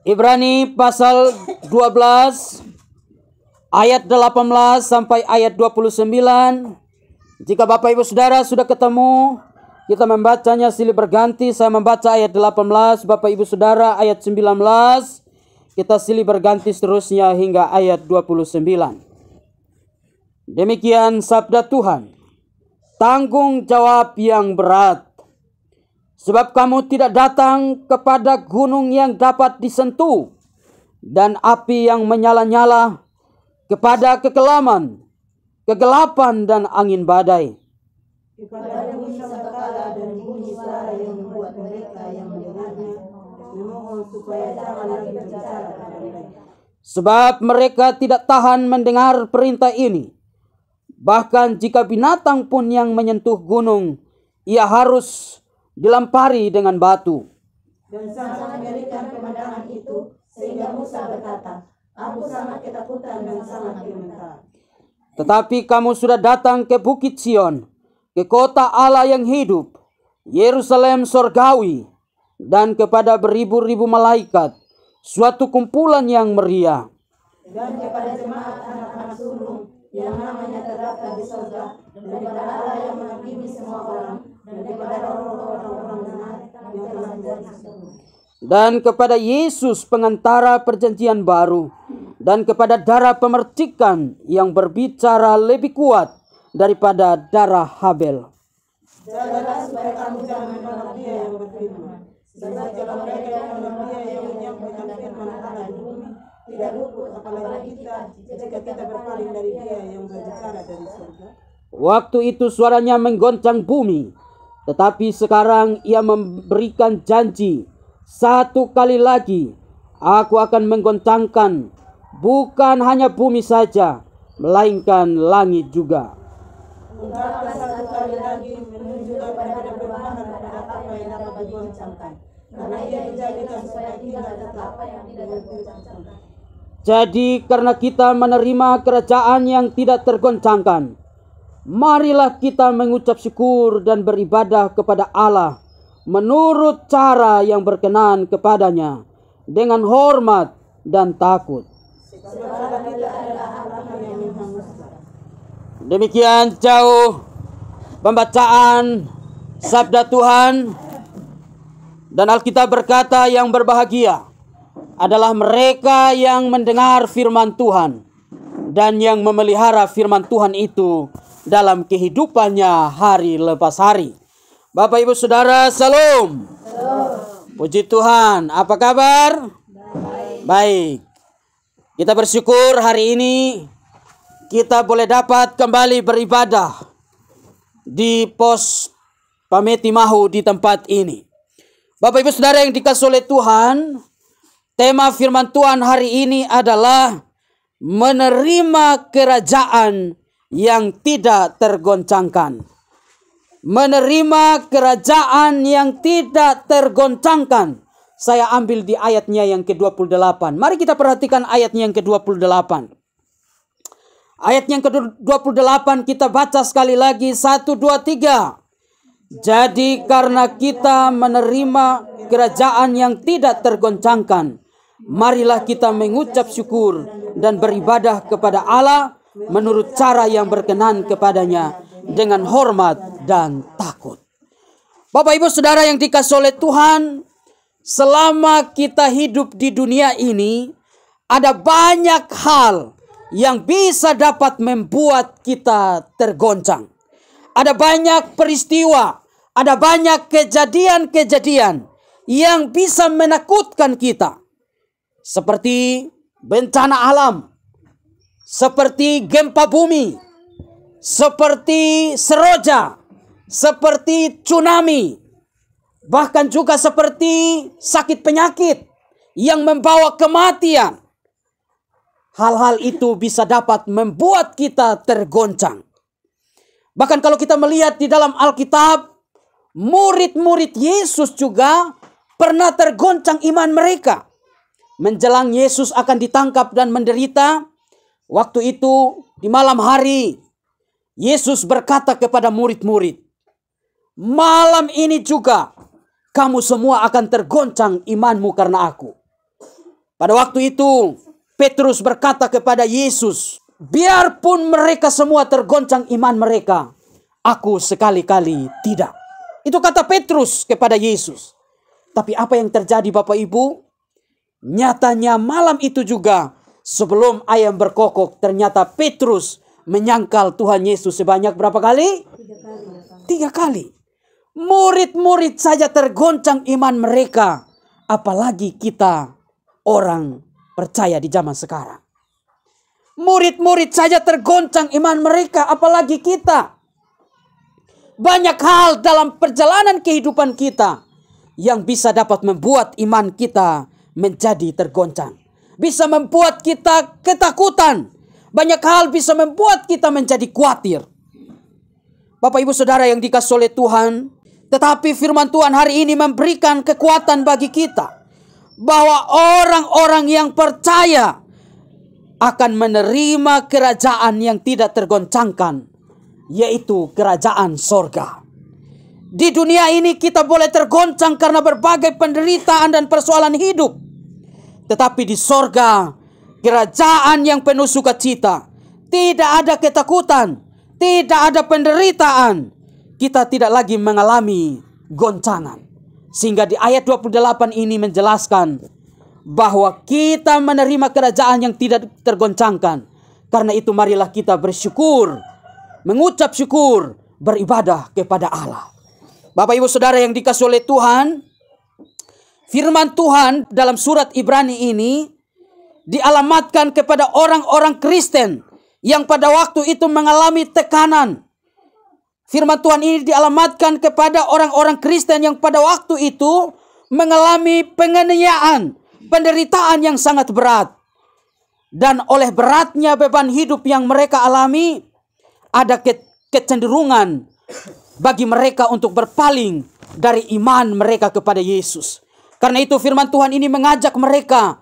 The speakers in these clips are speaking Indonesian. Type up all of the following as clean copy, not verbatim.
Ibrani pasal 12 ayat 18 sampai ayat 29. Jika Bapak Ibu Saudara sudah ketemu, kita membacanya silih berganti. Saya membaca ayat 18, Bapak Ibu Saudara ayat 19. Kita silih berganti seterusnya hingga ayat 29. Demikian sabda Tuhan. Tanggung jawab yang berat. Sebab kamu tidak datang kepada gunung yang dapat disentuh dan api yang menyala-nyala, kepada kekelaman, kegelapan dan angin badai. Kepada bunyi sangkakala dan bunyi suara yang membuat mereka yang mendengarnya memohon supaya jangan lagi berbicara kepada mereka. Sebab mereka tidak tahan mendengar perintah ini. Bahkan jika binatang pun yang menyentuh gunung, ia harus dilempari dengan batu. Dan sangat mengerikan pemandangan itu, sehingga Musa berkata, aku sangat ketakutan dan sangat gemetar. Tetapi kamu sudah datang ke Bukit Sion, ke kota Allah yang hidup, Yerusalem sorgawi, dan kepada beribu-ribu malaikat, suatu kumpulan yang meriah. Dan kepada jemaat anak-anak sulung yang namanya terdaftar di surga, dan kepada Allah yang menghakimi semua orang, dan kepada orang-orang benar yang telah menjadi satu. Dan kepada Yesus pengantara perjanjian baru, dan kepada darah pemercikan yang berbicara lebih kuat daripada darah Habel. Jagalah supaya kamu jangan menolak Dia yang berfirman. Sebab jika mereka yang menolak Dia yang menyampaikan firman Allah di bumi, tidak luput apalagi kita jika kita berpaling dari Dia yang berbicara dari surga. Waktu itu suaranya menggoncang bumi, tetapi sekarang ia memberikan janji, satu kali lagi aku akan menggoncangkan bukan hanya bumi saja, melainkan langit juga. Ungkaplah satu kali lagi menunjukkan pada perubahan pada apa yang dapat digoncangkan, karena Ia dijadikan supaya tinggal tetap apa yang tidak digoncangkan. Jadi karena kita menerima kerajaan yang tidak tergoncangkan, marilah kita mengucap syukur dan beribadah kepada Allah menurut cara yang berkenan kepadanya, dengan hormat dan takut. Sebab kita adalah Allah yang menghanguskan. Demikian jauh pembacaan sabda Tuhan. Dan Alkitab berkata yang berbahagia adalah mereka yang mendengar firman Tuhan dan yang memelihara firman Tuhan itu dalam kehidupannya hari lepas hari. Bapak Ibu Saudara, salam. Puji Tuhan. Apa kabar? Baik. Kita bersyukur hari ini kita boleh dapat kembali beribadah di pos Pameti Mahu di tempat ini. Bapak Ibu Saudara yang dikasihi oleh Tuhan, tema firman Tuhan hari ini adalah menerima kerajaan yang tidak tergoncangkan. Menerima kerajaan yang tidak tergoncangkan. Saya ambil di ayatnya yang ke-28. Mari kita perhatikan ayatnya yang ke-28. Ayat yang ke-28 kita baca sekali lagi. 1, 2, 3. Jadi karena kita menerima kerajaan yang tidak tergoncangkan, marilah kita mengucap syukur dan beribadah kepada Allah menurut cara yang berkenan kepadanya, dengan hormat dan takut. Bapak Ibu Saudara yang dikasihi oleh Tuhan, selama kita hidup di dunia ini, ada banyak hal yang bisa dapat membuat kita tergoncang. Ada banyak peristiwa, ada banyak kejadian-kejadian yang bisa menakutkan kita. Seperti bencana alam, seperti gempa bumi, seperti seroja, seperti tsunami, bahkan juga seperti sakit penyakit yang membawa kematian. Hal-hal itu bisa dapat membuat kita tergoncang. Bahkan kalau kita melihat di dalam Alkitab, murid-murid Yesus juga pernah tergoncang iman mereka. Menjelang Yesus akan ditangkap dan menderita, waktu itu di malam hari, Yesus berkata kepada murid-murid, malam ini juga kamu semua akan tergoncang imanmu karena aku. Pada waktu itu Petrus berkata kepada Yesus, biarpun mereka semua tergoncang iman mereka, aku sekali-kali tidak. Itu kata Petrus kepada Yesus. Tapi apa yang terjadi Bapak Ibu? Nyatanya malam itu juga sebelum ayam berkokok, ternyata Petrus menyangkal Tuhan Yesus sebanyak berapa kali? 3 kali. Murid-murid saja tergoncang iman mereka, apalagi kita orang percaya di zaman sekarang. Murid-murid saja tergoncang iman mereka, apalagi kita. Banyak hal dalam perjalanan kehidupan kita yang bisa dapat membuat iman kita menjadi tergoncang. Bisa membuat kita ketakutan. Banyak hal bisa membuat kita menjadi khawatir. Bapak Ibu Saudara yang dikasihi oleh Tuhan, tetapi firman Tuhan hari ini memberikan kekuatan bagi kita bahwa orang-orang yang percaya akan menerima kerajaan yang tidak tergoncangkan, yaitu kerajaan sorga. Di dunia ini kita boleh tergoncang karena berbagai penderitaan dan persoalan hidup. Tetapi di sorga, kerajaan yang penuh sukacita, tidak ada ketakutan, tidak ada penderitaan. Kita tidak lagi mengalami goncangan. Sehingga di ayat 28 ini menjelaskan bahwa kita menerima kerajaan yang tidak tergoncangkan. Karena itu marilah kita bersyukur, mengucap syukur, beribadah kepada Allah. Bapak Ibu Saudara yang dikasihi oleh Tuhan, firman Tuhan dalam surat Ibrani ini dialamatkan kepada orang-orang Kristen yang pada waktu itu mengalami tekanan. Firman Tuhan ini dialamatkan kepada orang-orang Kristen yang pada waktu itu mengalami penganiayaan, penderitaan yang sangat berat. Dan oleh beratnya beban hidup yang mereka alami, ada kecenderungan bagi mereka untuk berpaling dari iman mereka kepada Yesus. Karena itu firman Tuhan ini mengajak mereka,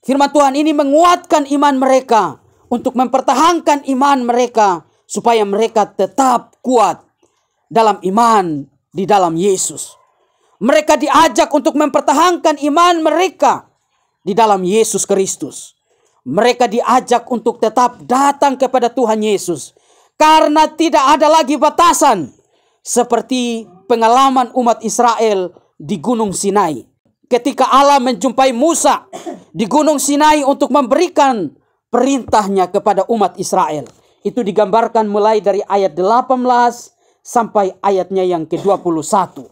firman Tuhan ini menguatkan iman mereka untuk mempertahankan iman mereka supaya mereka tetap kuat dalam iman di dalam Yesus. Mereka diajak untuk mempertahankan iman mereka di dalam Yesus Kristus. Mereka diajak untuk tetap datang kepada Tuhan Yesus karena tidak ada lagi batasan seperti pengalaman umat Israel di Gunung Sinai. Ketika Allah menjumpai Musa di Gunung Sinai untuk memberikan perintahnya kepada umat Israel. Itu digambarkan mulai dari ayat 18 sampai ayatnya yang ke-21.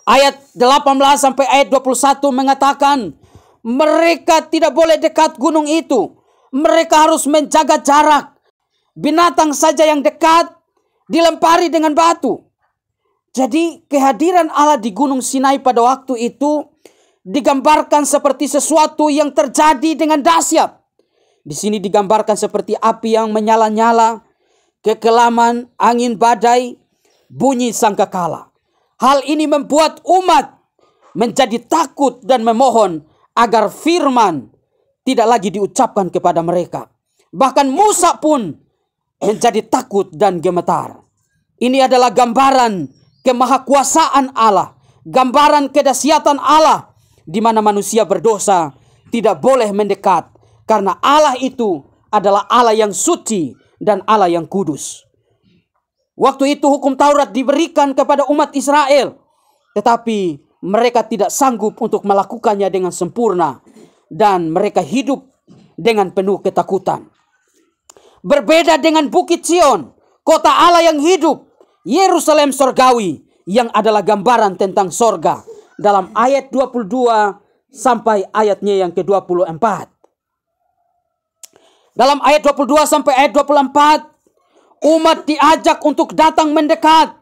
Ayat 18 sampai ayat 21 mengatakan mereka tidak boleh dekat gunung itu. Mereka harus menjaga jarak. Binatang saja yang dekat dilempari dengan batu. Jadi kehadiran Allah di Gunung Sinai pada waktu itu digambarkan seperti sesuatu yang terjadi dengan dahsyat. Di sini digambarkan seperti api yang menyala-nyala, kekelaman, angin badai, bunyi sangkakala. Hal ini membuat umat menjadi takut dan memohon agar firman tidak lagi diucapkan kepada mereka. Bahkan Musa pun menjadi takut dan gemetar. Ini adalah gambaran kemahakuasaan Allah, gambaran kedahsyatan Allah, di mana manusia berdosa tidak boleh mendekat, karena Allah itu adalah Allah yang suci dan Allah yang kudus. Waktu itu hukum Taurat diberikan kepada umat Israel, tetapi mereka tidak sanggup untuk melakukannya dengan sempurna, dan mereka hidup dengan penuh ketakutan. Berbeda dengan Bukit Sion, kota Allah yang hidup, Yerusalem sorgawi, yang adalah gambaran tentang sorga, dalam ayat 22 sampai ayatnya yang ke-24. Dalam ayat 22 sampai ayat 24, umat diajak untuk datang mendekat.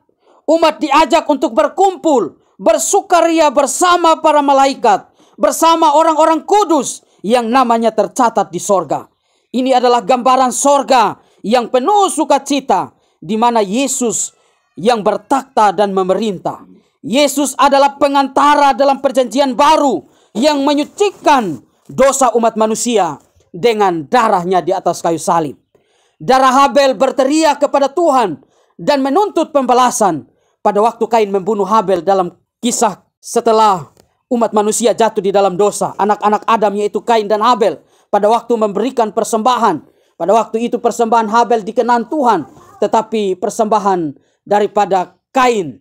Umat diajak untuk berkumpul, bersukaria bersama para malaikat, bersama orang-orang kudus yang namanya tercatat di sorga. Ini adalah gambaran sorga yang penuh sukacita, di mana Yesus yang bertakhta dan memerintah. Yesus adalah pengantara dalam perjanjian baru yang menyucikan dosa umat manusia dengan darahnya di atas kayu salib. Darah Habel berteriak kepada Tuhan dan menuntut pembalasan pada waktu Kain membunuh Habel dalam kisah setelah umat manusia jatuh di dalam dosa. Anak-anak Adam yaitu Kain dan Habel pada waktu memberikan persembahan. Pada waktu itu persembahan Habel dikenan Tuhan, tetapi persembahan daripada Kain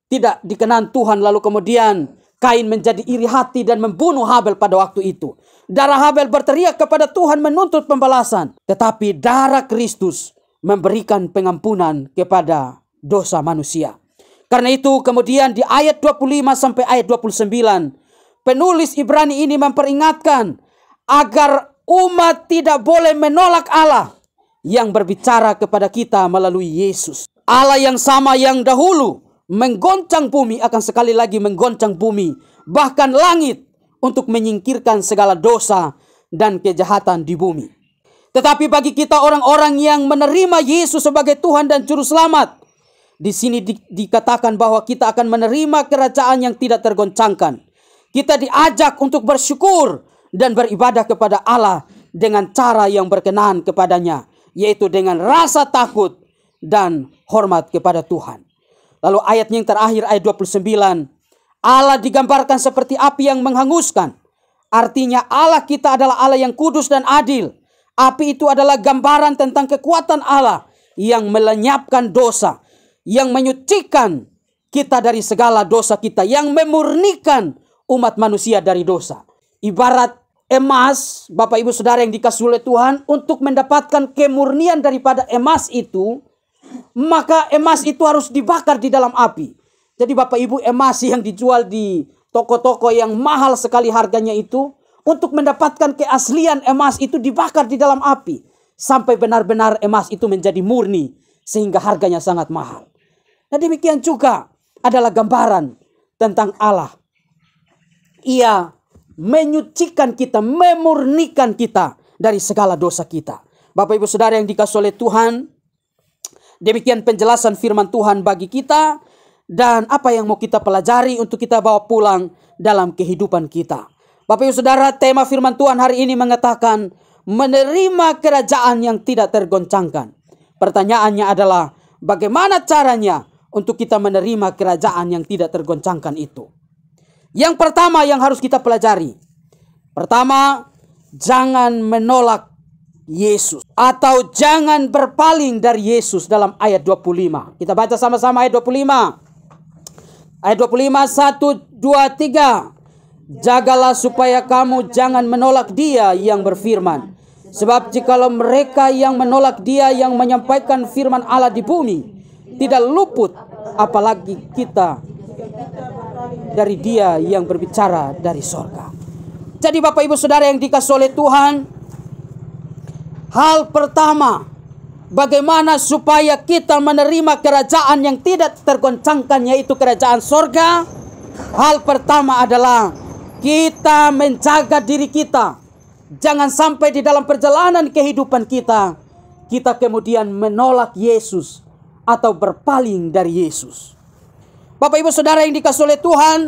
tidak dikenan Tuhan. Lalu kemudian Kain menjadi iri hati dan membunuh Habel pada waktu itu. Darah Habel berteriak kepada Tuhan menuntut pembalasan. Tetapi darah Kristus memberikan pengampunan kepada dosa manusia. Karena itu kemudian di ayat 25 sampai ayat 29, penulis Ibrani ini memperingatkan agar umat tidak boleh menolak Allah yang berbicara kepada kita melalui Yesus. Allah yang sama yang dahulu menggoncang bumi akan sekali lagi menggoncang bumi, bahkan langit, untuk menyingkirkan segala dosa dan kejahatan di bumi. Tetapi bagi kita orang-orang yang menerima Yesus sebagai Tuhan dan Juru Selamat, di sini dikatakan bahwa kita akan menerima kerajaan yang tidak tergoncangkan. Kita diajak untuk bersyukur dan beribadah kepada Allah dengan cara yang berkenan kepadanya, yaitu dengan rasa takut dan hormat kepada Tuhan. Lalu ayatnya yang terakhir, ayat 29, Allah digambarkan seperti api yang menghanguskan. Artinya Allah kita adalah Allah yang kudus dan adil. Api itu adalah gambaran tentang kekuatan Allah yang melenyapkan dosa, yang menyucikan kita dari segala dosa kita, yang memurnikan umat manusia dari dosa. Ibarat emas, Bapak Ibu Saudara yang dikasihi oleh Tuhan, untuk mendapatkan kemurnian daripada emas itu, maka emas itu harus dibakar di dalam api. Jadi Bapak Ibu, emas yang dijual di toko-toko yang mahal sekali harganya itu, untuk mendapatkan keaslian emas itu dibakar di dalam api, sampai benar-benar emas itu menjadi murni, sehingga harganya sangat mahal. Nah demikian juga adalah gambaran tentang Allah. Ia menyucikan kita, memurnikan kita dari segala dosa kita. Bapak Ibu Saudara yang dikasihi oleh Tuhan, demikian penjelasan firman Tuhan bagi kita, dan apa yang mau kita pelajari untuk kita bawa pulang dalam kehidupan kita. Bapak Ibu Saudara, tema firman Tuhan hari ini mengatakan menerima kerajaan yang tidak tergoncangkan. Pertanyaannya adalah bagaimana caranya untuk kita menerima kerajaan yang tidak tergoncangkan itu. Yang pertama yang harus kita pelajari. Pertama, jangan menolak Yesus. Atau jangan berpaling dari Yesus dalam ayat 25. Kita baca sama-sama ayat 25. Ayat 25, 1, 2, 3. Jagalah supaya kamu jangan menolak Dia yang berfirman. Sebab jikalau mereka yang menolak Dia yang menyampaikan firman Allah di bumi tidak luput, apalagi kita dari Dia yang berbicara dari sorga. Jadi Bapak Ibu Saudara yang dikasihi oleh Tuhan, hal pertama, bagaimana supaya kita menerima kerajaan yang tidak tergoncangkan, yaitu kerajaan sorga. Hal pertama adalah kita menjaga diri kita. Jangan sampai di dalam perjalanan kehidupan kita, kita kemudian menolak Yesus atau berpaling dari Yesus. Bapak Ibu Saudara yang dikasihi oleh Tuhan,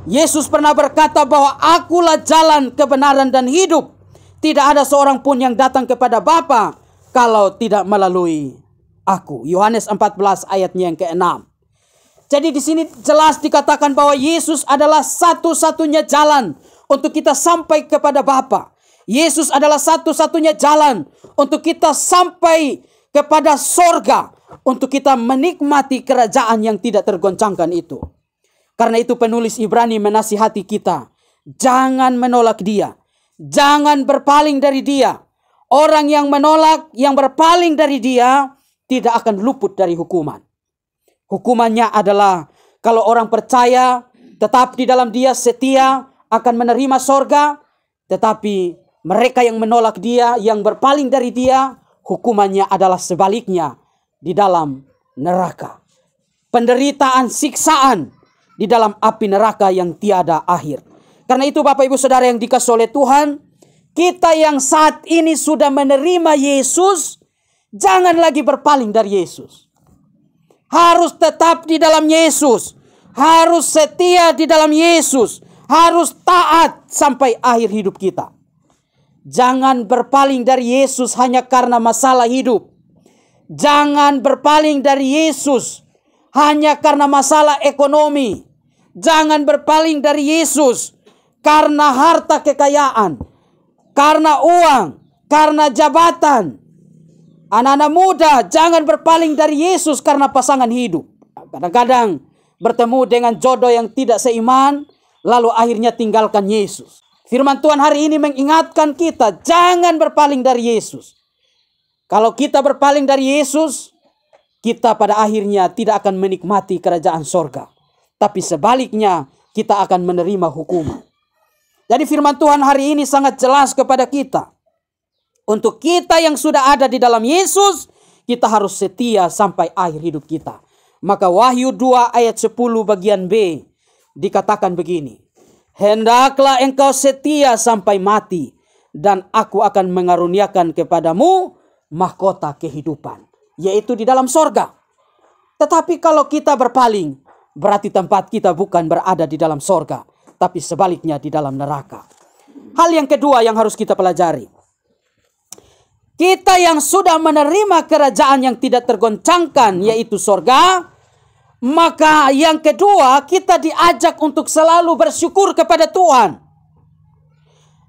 Yesus pernah berkata bahwa akulah jalan, kebenaran dan hidup. Tidak ada seorang pun yang datang kepada Bapa kalau tidak melalui aku. Yohanes 14 ayatnya yang ke-6. Jadi di sini jelas dikatakan bahwa Yesus adalah satu-satunya jalan untuk kita sampai kepada Bapa. Yesus adalah satu-satunya jalan untuk kita sampai kepada sorga, untuk kita menikmati kerajaan yang tidak tergoncangkan itu. Karena itu penulis Ibrani menasihati kita, jangan menolak Dia, jangan berpaling dari Dia. Orang yang menolak, yang berpaling dari Dia tidak akan luput dari hukuman. Hukumannya adalah kalau orang percaya tetap di dalam Dia, setia, akan menerima sorga. Tetapi mereka yang menolak Dia, yang berpaling dari Dia, hukumannya adalah sebaliknya, di dalam neraka. Penderitaan, siksaan di dalam api neraka yang tiada akhir. Karena itu Bapak Ibu Saudara yang dikasihi oleh Tuhan, kita yang saat ini sudah menerima Yesus, jangan lagi berpaling dari Yesus. Harus tetap di dalam Yesus, harus setia di dalam Yesus, harus taat sampai akhir hidup kita. Jangan berpaling dari Yesus hanya karena masalah hidup. Jangan berpaling dari Yesus hanya karena masalah ekonomi. Jangan berpaling dari Yesus karena harta kekayaan, karena uang, karena jabatan. Anak-anak muda, jangan berpaling dari Yesus karena pasangan hidup. Kadang-kadang bertemu dengan jodoh yang tidak seiman, lalu akhirnya tinggalkan Yesus. Firman Tuhan hari ini mengingatkan kita, jangan berpaling dari Yesus. Kalau kita berpaling dari Yesus, kita pada akhirnya tidak akan menikmati kerajaan sorga. Tapi sebaliknya, kita akan menerima hukuman. Jadi firman Tuhan hari ini sangat jelas kepada kita. Untuk kita yang sudah ada di dalam Yesus, kita harus setia sampai akhir hidup kita. Maka Wahyu 2 ayat 10 bagian B dikatakan begini. Hendaklah engkau setia sampai mati, dan aku akan mengaruniakan kepadamu mahkota kehidupan, yaitu di dalam sorga. Tetapi kalau kita berpaling, berarti tempat kita bukan berada di dalam sorga, tapi sebaliknya di dalam neraka. Hal yang kedua yang harus kita pelajari. Kita yang sudah menerima kerajaan yang tidak tergoncangkan, yaitu sorga, maka yang kedua kita diajak untuk selalu bersyukur kepada Tuhan.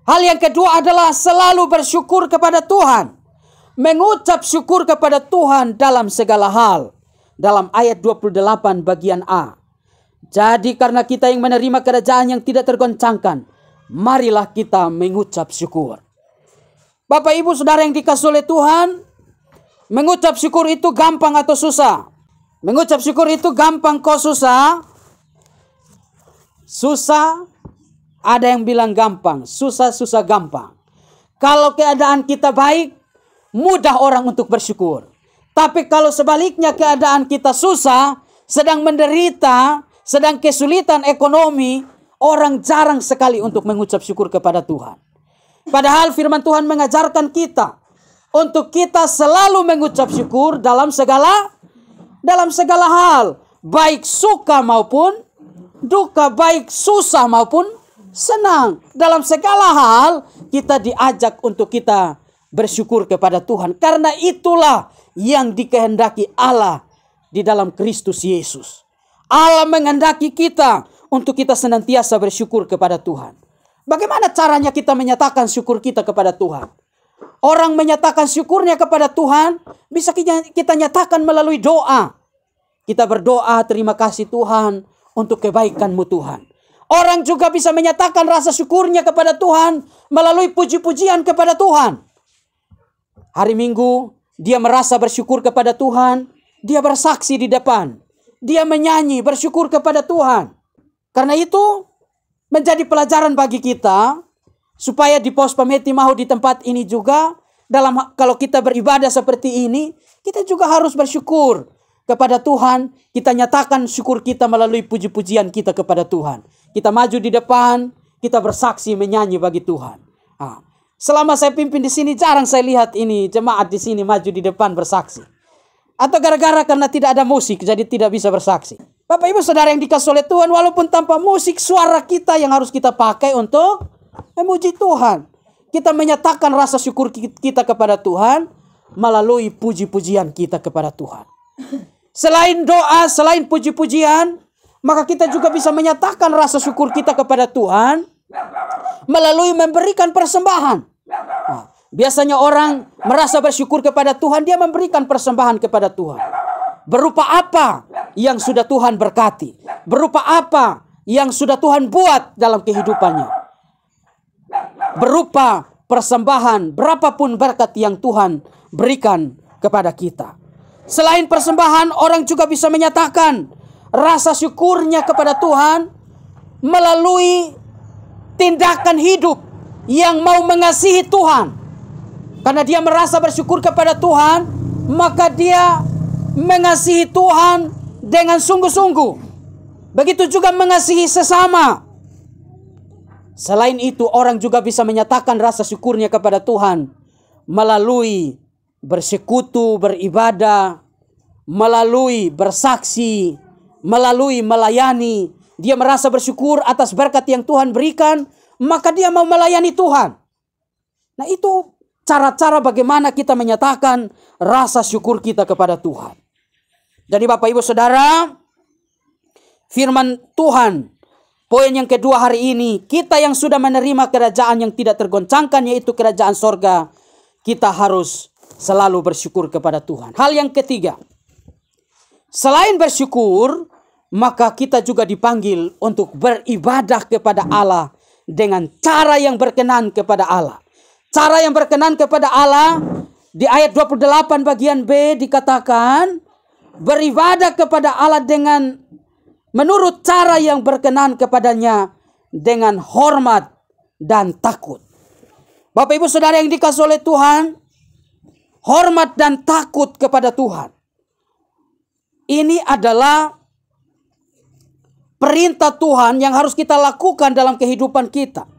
Hal yang kedua adalah selalu bersyukur kepada Tuhan. Mengucap syukur kepada Tuhan dalam segala hal. Dalam ayat 28 bagian A. Jadi karena kita yang menerima kerajaan yang tidak tergoncangkan, marilah kita mengucap syukur. Bapak Ibu Saudara yang dikasihi oleh Tuhan, mengucap syukur itu gampang atau susah? Mengucap syukur itu gampang kok susah? Susah, ada yang bilang gampang. Susah gampang. Kalau keadaan kita baik, mudah orang untuk bersyukur. Tapi kalau sebaliknya keadaan kita susah, sedang menderita, sedang kesulitan ekonomi, orang jarang sekali untuk mengucap syukur kepada Tuhan. Padahal firman Tuhan mengajarkan kita untuk kita selalu mengucap syukur dalam segala hal, baik suka maupun duka, baik susah maupun senang. Dalam segala hal kita diajak untuk kita bersyukur kepada Tuhan, karena itulah yang dikehendaki Allah di dalam Kristus Yesus. Allah menghendaki kita untuk kita senantiasa bersyukur kepada Tuhan. Bagaimana caranya kita menyatakan syukur kita kepada Tuhan? Orang menyatakan syukurnya kepada Tuhan bisa kita nyatakan melalui doa. Kita berdoa, terima kasih Tuhan untuk kebaikan-Mu Tuhan. Orang juga bisa menyatakan rasa syukurnya kepada Tuhan melalui puji-pujian kepada Tuhan. Hari Minggu dia merasa bersyukur kepada Tuhan, dia bersaksi di depan, dia menyanyi bersyukur kepada Tuhan. Karena itu menjadi pelajaran bagi kita supaya di Pos Pameti Mahu di tempat ini juga, kalau kita beribadah seperti ini, kita juga harus bersyukur kepada Tuhan. Kita nyatakan syukur kita melalui puji-pujian kita kepada Tuhan. Kita maju di depan, kita bersaksi menyanyi bagi Tuhan. Selama saya pimpin di sini jarang saya lihat ini jemaat di sini maju di depan bersaksi. Atau gara-gara karena tidak ada musik jadi tidak bisa bersaksi. Bapak Ibu Saudara yang dikasihi oleh Tuhan, walaupun tanpa musik, suara kita yang harus kita pakai untuk memuji Tuhan. Kita menyatakan rasa syukur kita kepada Tuhan melalui puji-pujian kita kepada Tuhan. Selain doa, selain puji-pujian, maka kita juga bisa menyatakan rasa syukur kita kepada Tuhan melalui memberikan persembahan. Biasanya orang merasa bersyukur kepada Tuhan, dia memberikan persembahan kepada Tuhan. Berupa apa yang sudah Tuhan berkati? Berupa apa yang sudah Tuhan buat dalam kehidupannya? Berupa persembahan berapapun berkat yang Tuhan berikan kepada kita. Selain persembahan, orang juga bisa menyatakan rasa syukurnya kepada Tuhan melalui tindakan hidup yang mau mengasihi Tuhan. Karena dia merasa bersyukur kepada Tuhan, maka dia mengasihi Tuhan dengan sungguh-sungguh. Begitu juga mengasihi sesama. Selain itu, orang juga bisa menyatakan rasa syukurnya kepada Tuhan melalui bersekutu, beribadah, melalui bersaksi, melalui melayani. Dia merasa bersyukur atas berkat yang Tuhan berikan, maka dia mau melayani Tuhan. Nah, itu cara-cara bagaimana kita menyatakan rasa syukur kita kepada Tuhan. Jadi Bapak Ibu Saudara, firman Tuhan Poin yang kedua hari ini, kita yang sudah menerima kerajaan yang tidak tergoncangkan, yaitu kerajaan sorga, kita harus selalu bersyukur kepada Tuhan. Hal yang ketiga, selain bersyukur, maka kita juga dipanggil untuk beribadah kepada Allah dengan cara yang berkenan kepada Allah. Cara yang berkenan kepada Allah, di ayat 28 bagian B dikatakan, beribadah kepada Allah dengan menurut cara yang berkenan kepadanya dengan hormat dan takut. Bapak Ibu Saudara yang dikasihi oleh Tuhan, hormat dan takut kepada Tuhan. Ini adalah perintah Tuhan yang harus kita lakukan dalam kehidupan kita.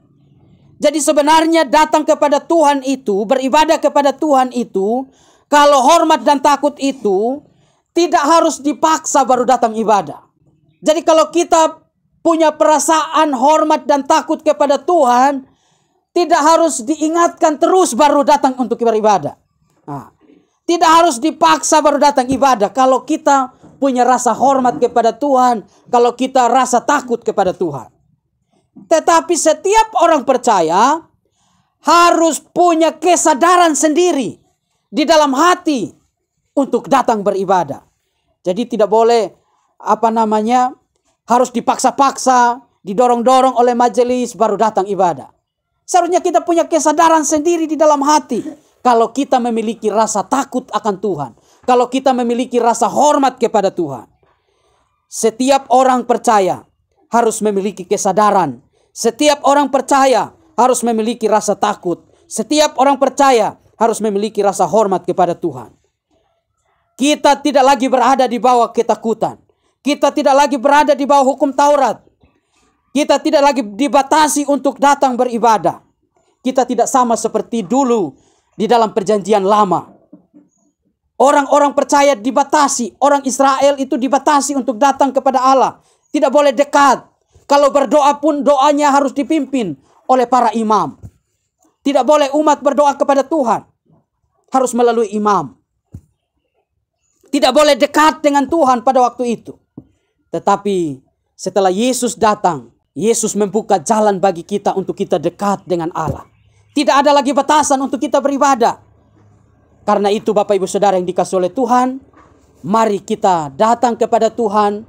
Jadi sebenarnya datang kepada Tuhan itu, beribadah kepada Tuhan itu, kalau hormat dan takut itu tidak harus dipaksa baru datang ibadah. Jadi kalau kita punya perasaan hormat dan takut kepada Tuhan, tidak harus diingatkan terus baru datang untuk beribadah. Nah, tidak harus dipaksa baru datang ibadah. Kalau kita punya rasa hormat kepada Tuhan, kalau kita rasa takut kepada Tuhan. Tetapi setiap orang percaya harus punya kesadaran sendiri di dalam hati untuk datang beribadah. Jadi tidak boleh harus dipaksa-paksa, didorong-dorong oleh majelis baru datang ibadah. Seharusnya kita punya kesadaran sendiri di dalam hati. Kalau kita memiliki rasa takut akan Tuhan, kalau kita memiliki rasa hormat kepada Tuhan. Setiap orang percaya harus memiliki kesadaran. Setiap orang percaya harus memiliki rasa takut. Setiap orang percaya harus memiliki rasa hormat kepada Tuhan. Kita tidak lagi berada di bawah ketakutan. Kita tidak lagi berada di bawah hukum Taurat. Kita tidak lagi dibatasi untuk datang beribadah. Kita tidak sama seperti dulu di dalam perjanjian lama. Orang-orang percaya dibatasi. Orang Israel itu dibatasi untuk datang kepada Allah. Tidak boleh dekat. Kalau berdoa pun doanya harus dipimpin oleh para imam. Tidak boleh umat berdoa kepada Tuhan. Harus melalui imam. Tidak boleh dekat dengan Tuhan pada waktu itu. Tetapi setelah Yesus datang, Yesus membuka jalan bagi kita untuk kita dekat dengan Allah. Tidak ada lagi batasan untuk kita beribadah. Karena itu Bapak Ibu Saudara yang dikasihi oleh Tuhan, mari kita datang kepada Tuhan,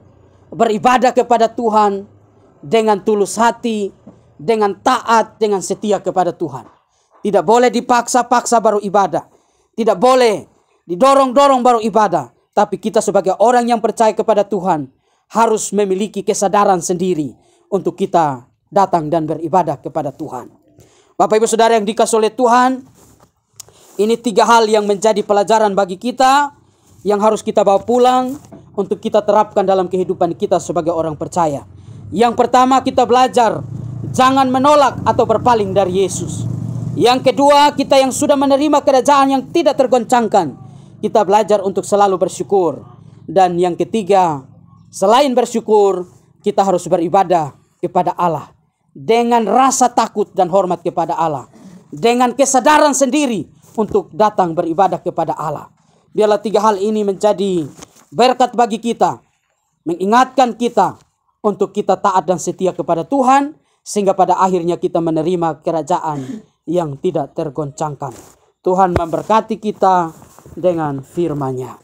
beribadah kepada Tuhan dengan tulus hati, dengan taat, dengan setia kepada Tuhan. Tidak boleh dipaksa-paksa baru ibadah. Tidak boleh didorong-dorong baru ibadah. Tapi kita sebagai orang yang percaya kepada Tuhan harus memiliki kesadaran sendiri untuk kita datang dan beribadah kepada Tuhan. Bapak Ibu Saudara yang dikasihi oleh Tuhan, ini 3 hal yang menjadi pelajaran bagi kita yang harus kita bawa pulang untuk kita terapkan dalam kehidupan kita sebagai orang percaya. Yang pertama, kita belajar jangan menolak atau berpaling dari Yesus. Yang kedua, kita yang sudah menerima kerajaan yang tidak tergoncangkan, kita belajar untuk selalu bersyukur. Dan yang ketiga, selain bersyukur, kita harus beribadah kepada Allah dengan rasa takut dan hormat kepada Allah, dengan kesadaran sendiri untuk datang beribadah kepada Allah. Biarlah 3 hal ini menjadi berkat bagi kita, mengingatkan kita untuk kita taat dan setia kepada Tuhan, sehingga pada akhirnya kita menerima kerajaan yang tidak tergoncangkan. Tuhan memberkati kita dengan firman-Nya.